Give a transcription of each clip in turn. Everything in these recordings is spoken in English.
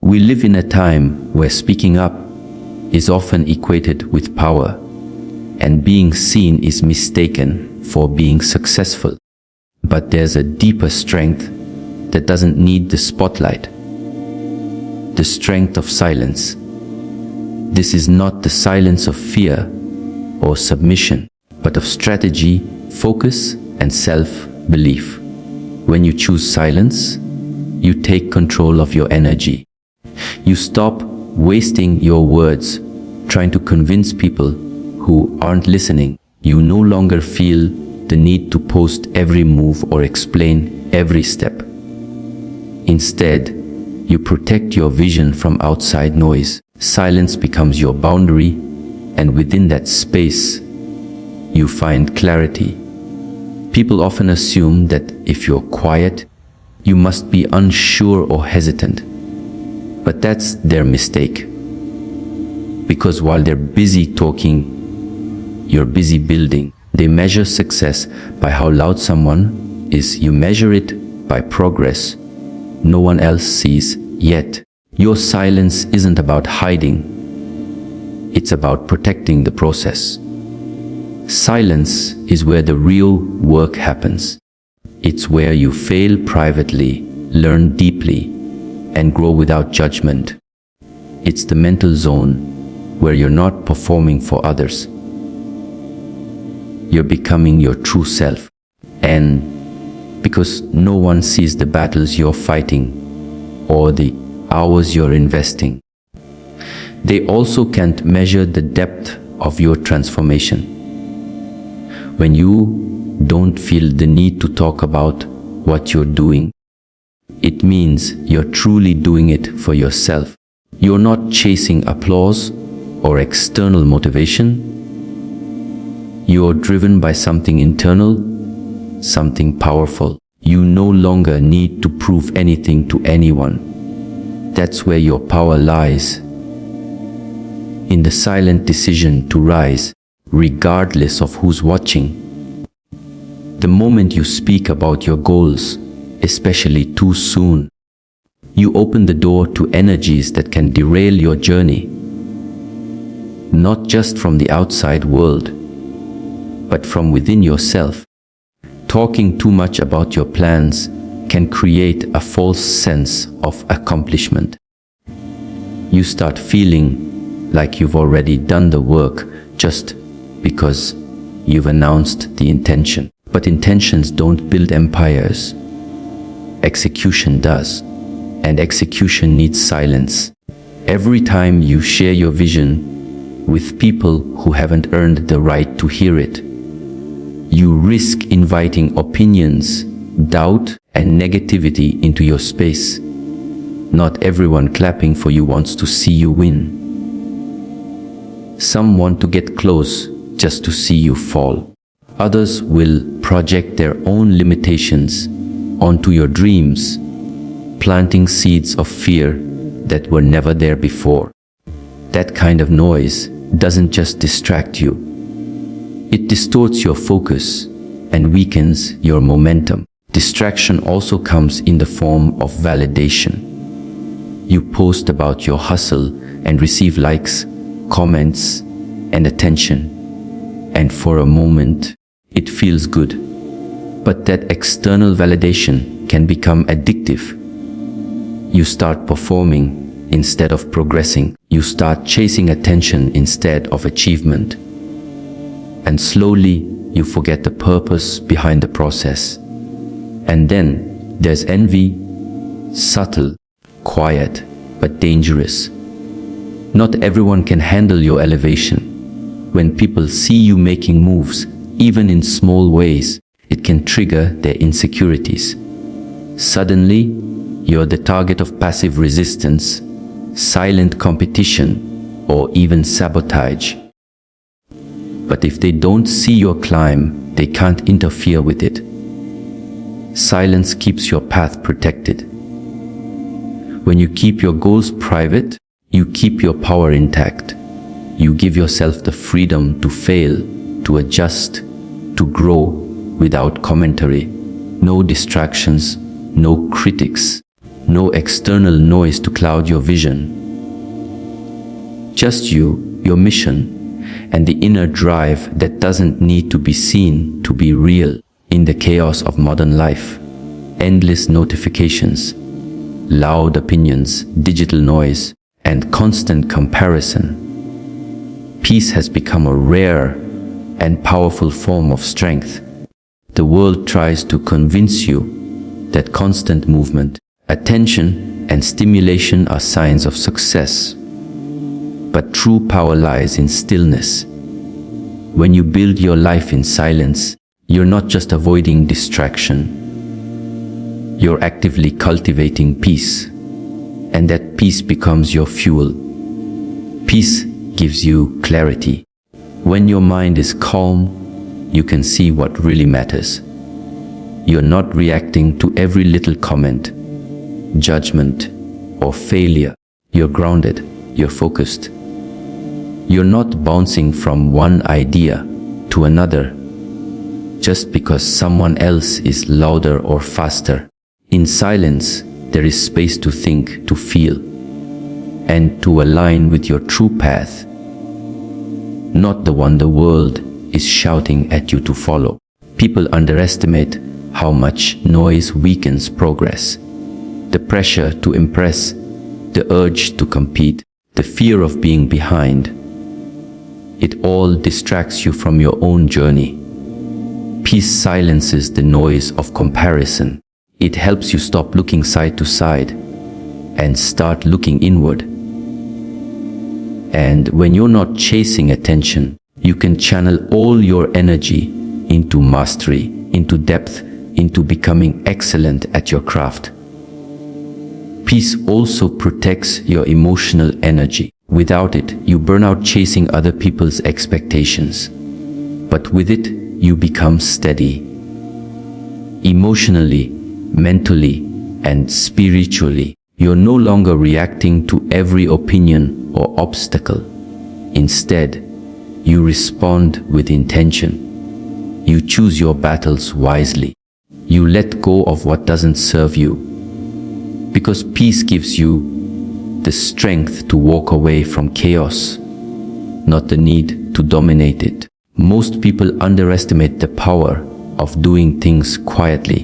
We live in a time where speaking up is often equated with power, and being seen is mistaken for being successful. But there's a deeper strength that doesn't need the spotlight. The strength of silence. This is not the silence of fear or submission, but of strategy, focus, and self-belief. When you choose silence, you take control of your energy. You stop wasting your words trying to convince people who aren't listening. You no longer feel the need to post every move or explain every step. Instead, you protect your vision from outside noise. Silence becomes your boundary, and within that space, you find clarity. People often assume that if you're quiet, you must be unsure or hesitant. But that's their mistake. Because while they're busy talking, you're busy building. They measure success by how loud someone is. You measure it by progress no one else sees yet. Your silence isn't about hiding. It's about protecting the process. Silence is where the real work happens. It's where you fail privately, learn deeply, and grow without judgment. It's the mental zone where you're not performing for others. You're becoming your true self. And because no one sees the battles you're fighting or the hours you're investing, they also can't measure the depth of your transformation. When you don't feel the need to talk about what you're doing, it means you're truly doing it for yourself. You're not chasing applause or external motivation. You're driven by something internal, something powerful. You no longer need to prove anything to anyone. That's where your power lies. In the silent decision to rise, regardless of who's watching. The moment you speak about your goals, especially too soon, you open the door to energies that can derail your journey. Not just from the outside world, but from within yourself. Talking too much about your plans can create a false sense of accomplishment. You start feeling like you've already done the work just because you've announced the intention. But intentions don't build empires. Execution does. And execution needs silence. Every time you share your vision with people who haven't earned the right to hear it, you risk inviting opinions, doubt, and negativity into your space. Not everyone clapping for you wants to see you win. Some want to get close just to see you fall. Others will project their own limitations onto your dreams, planting seeds of fear that were never there before. That kind of noise doesn't just distract you. It distorts your focus and weakens your momentum. Distraction also comes in the form of validation. You post about your hustle and receive likes, comments, and attention. And for a moment, it feels good. But that external validation can become addictive. You start performing instead of progressing. You start chasing attention instead of achievement. And slowly, you forget the purpose behind the process. And then there's envy, subtle, quiet, but dangerous. Not everyone can handle your elevation. When people see you making moves, even in small ways, it can trigger their insecurities. Suddenly, you're the target of passive resistance, silent competition, or even sabotage. But if they don't see your climb, they can't interfere with it. Silence keeps your path protected. When you keep your goals private, you keep your power intact. You give yourself the freedom to fail, to adjust, to grow without commentary. No distractions, no critics, no external noise to cloud your vision. Just you, your mission, and the inner drive that doesn't need to be seen to be real in the chaos of modern life. Endless notifications, loud opinions, digital noise, and constant comparison. Peace has become a rare and powerful form of strength. The world tries to convince you that constant movement, attention, and stimulation are signs of success. But true power lies in stillness. When you build your life in silence, you're not just avoiding distraction. You're actively cultivating peace, and that peace becomes your fuel. Peace gives you clarity. When your mind is calm, you can see what really matters. You're not reacting to every little comment, judgment, or failure. You're grounded, you're focused. You're not bouncing from one idea to another just because someone else is louder or faster. In silence, there is space to think, to feel, and to align with your true path, not the one the world is shouting at you to follow. People underestimate how much noise weakens progress. The pressure to impress, the urge to compete, the fear of being behind. It all distracts you from your own journey. Peace silences the noise of comparison. It helps you stop looking side to side and start looking inward. And when you're not chasing attention, you can channel all your energy into mastery, into depth, into becoming excellent at your craft. Peace also protects your emotional energy. Without it, you burn out chasing other people's expectations. But with it, you become steady. Emotionally, mentally, and spiritually, you're no longer reacting to every opinion or obstacle. Instead, you respond with intention. You choose your battles wisely. You let go of what doesn't serve you. Because peace gives you the strength to walk away from chaos, not the need to dominate it. Most people underestimate the power of doing things quietly,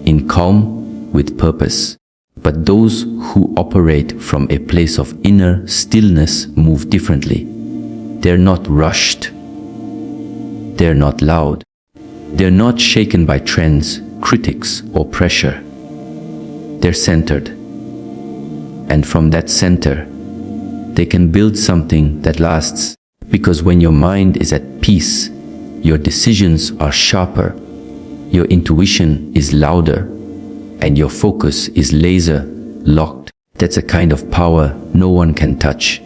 in calm, with purpose. But those who operate from a place of inner stillness move differently. They're not rushed. They're not loud. They're not shaken by trends, critics, or pressure. They're centered. And from that center, they can build something that lasts. Because when your mind is at peace, your decisions are sharper, your intuition is louder, and your focus is laser locked. That's a kind of power no one can touch.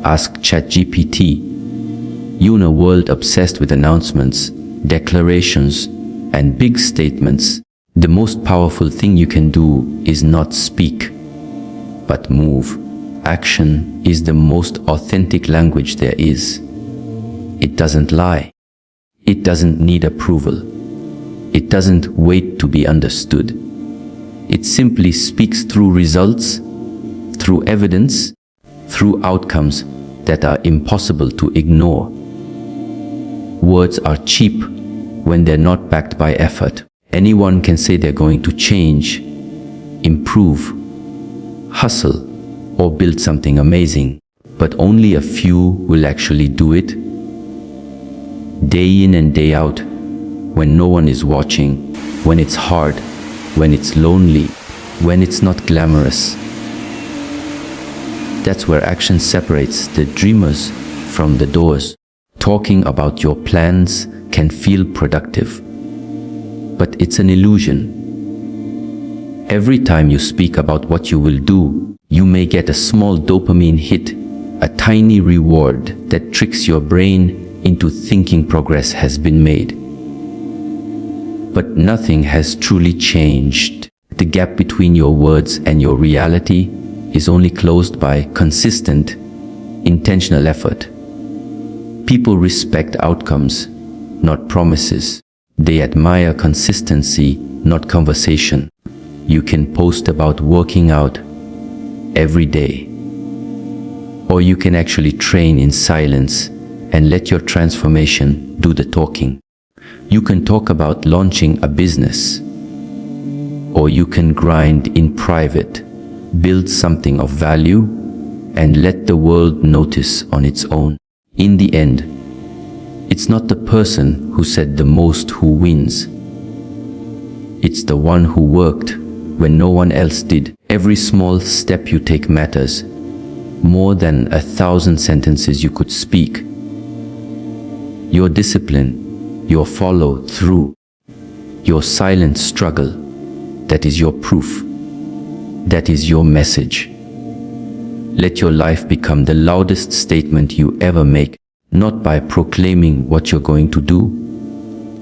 Ask ChatGPT. You in a world obsessed with announcements, declarations, and big statements, the most powerful thing you can do is not speak, but move. Action is the most authentic language there is. It doesn't lie. It doesn't need approval. It doesn't wait to be understood. It simply speaks through results, through evidence, through outcomes that are impossible to ignore. Words are cheap when they're not backed by effort. Anyone can say they're going to change, improve, hustle, or build something amazing, but only a few will actually do it. Day in and day out, when no one is watching, when it's hard, when it's lonely, when it's not glamorous. That's where action separates the dreamers from the doers. Talking about your plans can feel productive, but it's an illusion. Every time you speak about what you will do, you may get a small dopamine hit, a tiny reward that tricks your brain into thinking progress has been made. But nothing has truly changed. The gap between your words and your reality is only closed by consistent, intentional effort. People respect outcomes, not promises. They admire consistency, not conversation. You can post about working out every day. Or you can actually train in silence and let your transformation do the talking. You can talk about launching a business. Or you can grind in private, build something of value, and let the world notice on its own. In the end, it's not the person who said the most who wins. It's the one who worked when no one else did. Every small step you take matters more than 1,000 sentences you could speak. Your discipline, your follow through, your silent struggle, that is your proof. That is your message. Let your life become the loudest statement you ever make, not by proclaiming what you're going to do,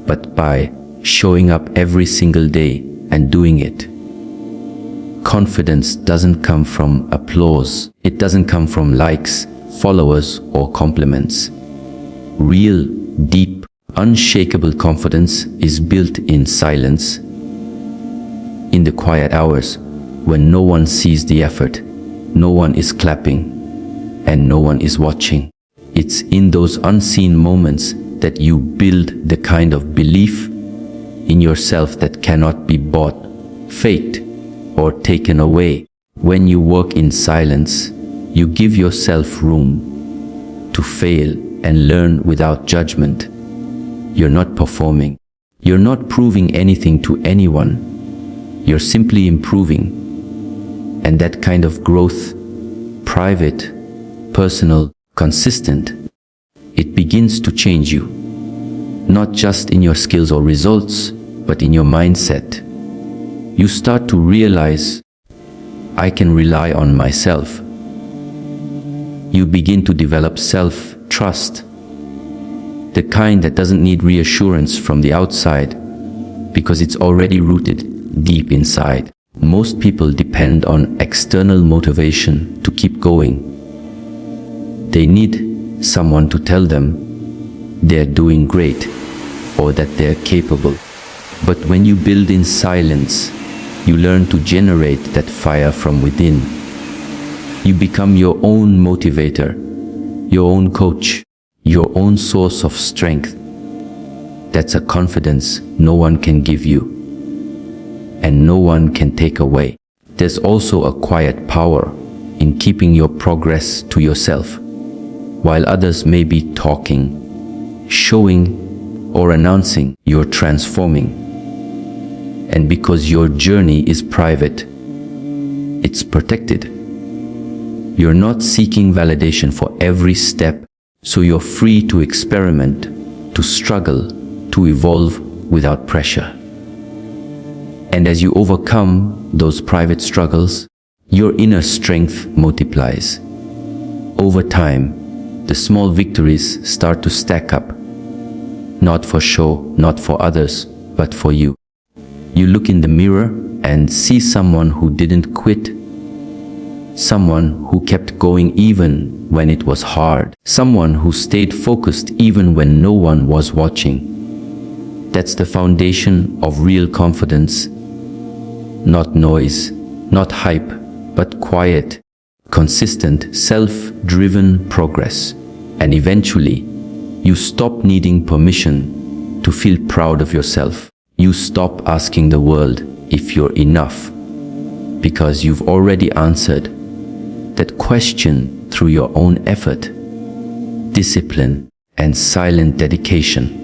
but by showing up every single day and doing it. Confidence doesn't come from applause. It doesn't come from likes, followers, or compliments. Real, deep, unshakable confidence is built in silence, in the quiet hours when no one sees the effort, no one is clapping, and no one is watching. It's in those unseen moments that you build the kind of belief in yourself that cannot be bought, faked, or taken away. When you work in silence, you give yourself room to fail and learn without judgment. You're not performing. You're not proving anything to anyone. You're simply improving. And that kind of growth, private, personal, consistent, it begins to change you. Not just in your skills or results, but in your mindset. You start to realize, I can rely on myself. You begin to develop self-trust, the kind that doesn't need reassurance from the outside, because it's already rooted deep inside. Most people depend on external motivation to keep going. They need someone to tell them they're doing great or that they're capable. But when you build in silence, you learn to generate that fire from within. You become your own motivator, your own coach, your own source of strength. That's a confidence no one can give you, and no one can take away. There's also a quiet power in keeping your progress to yourself. While others may be talking, showing, or announcing, you're transforming. And because your journey is private, it's protected. You're not seeking validation for every step, so you're free to experiment, to struggle, to evolve without pressure. And as you overcome those private struggles, your inner strength multiplies. Over time, the small victories start to stack up. Not for show, not for others, but for you. You look in the mirror and see someone who didn't quit. Someone who kept going even when it was hard. Someone who stayed focused even when no one was watching. That's the foundation of real confidence. Not noise, not hype, but quiet, consistent, self-driven progress. And eventually, you stop needing permission to feel proud of yourself. You stop asking the world if you're enough, because you've already answered that question through your own effort, discipline, and silent dedication.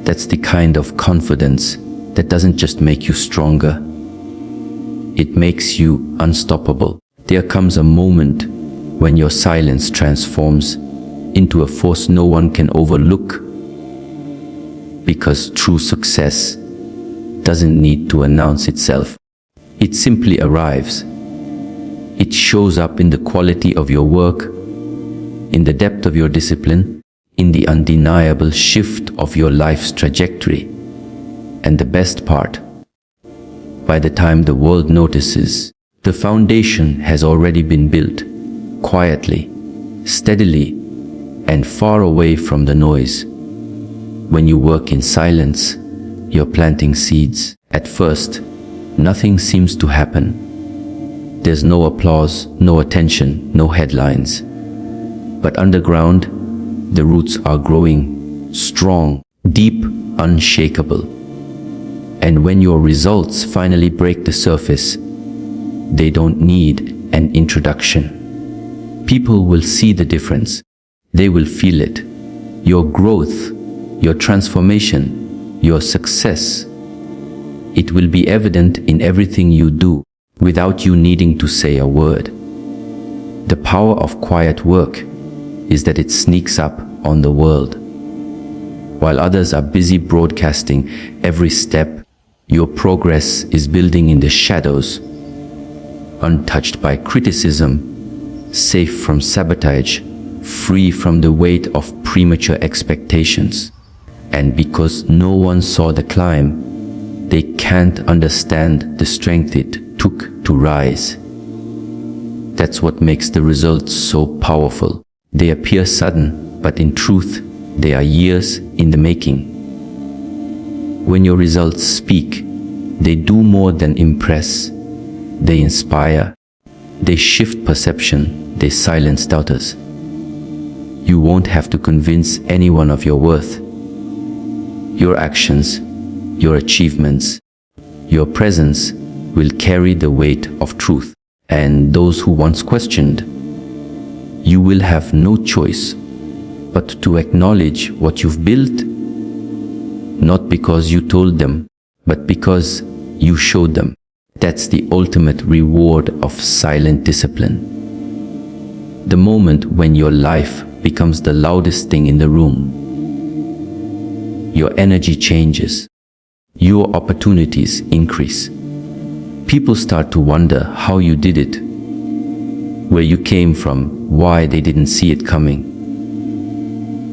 That's the kind of confidence that doesn't just make you stronger, it makes you unstoppable. There comes a moment when your silence transforms into a force no one can overlook, because true success doesn't need to announce itself. It simply arrives. It shows up in the quality of your work, in the depth of your discipline, in the undeniable shift of your life's trajectory. And the best part, by the time the world notices, the foundation has already been built, quietly, steadily, and far away from the noise. When you work in silence, you're planting seeds. At first, nothing seems to happen. There's no applause, no attention, no headlines. But underground, the roots are growing strong, deep, unshakable. And when your results finally break the surface, they don't need an introduction. People will see the difference. They will feel it. Your growth, your transformation, your success. It will be evident in everything you do without you needing to say a word. The power of quiet work is that it sneaks up on the world. While others are busy broadcasting every step, your progress is building in the shadows, untouched by criticism, safe from sabotage, free from the weight of premature expectations. And because no one saw the climb, they can't understand the strength it took to rise. That's what makes the results so powerful. They appear sudden, but in truth, they are years in the making. When your results speak, they do more than impress. They inspire. They shift perception. They silence doubters. You won't have to convince anyone of your worth. Your actions, your achievements, your presence will carry the weight of truth. And those who once questioned, you will have no choice but to acknowledge what you've built, not because you told them, but because you showed them. That's the ultimate reward of silent discipline. The moment when your life becomes the loudest thing in the room. Your energy changes. Your opportunities increase. People start to wonder how you did it, where you came from, why they didn't see it coming.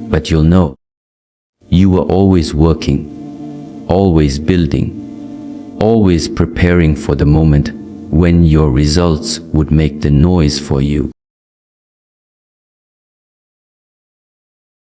But you'll know. You were always working, always building, always preparing for the moment when your results would make the noise for you.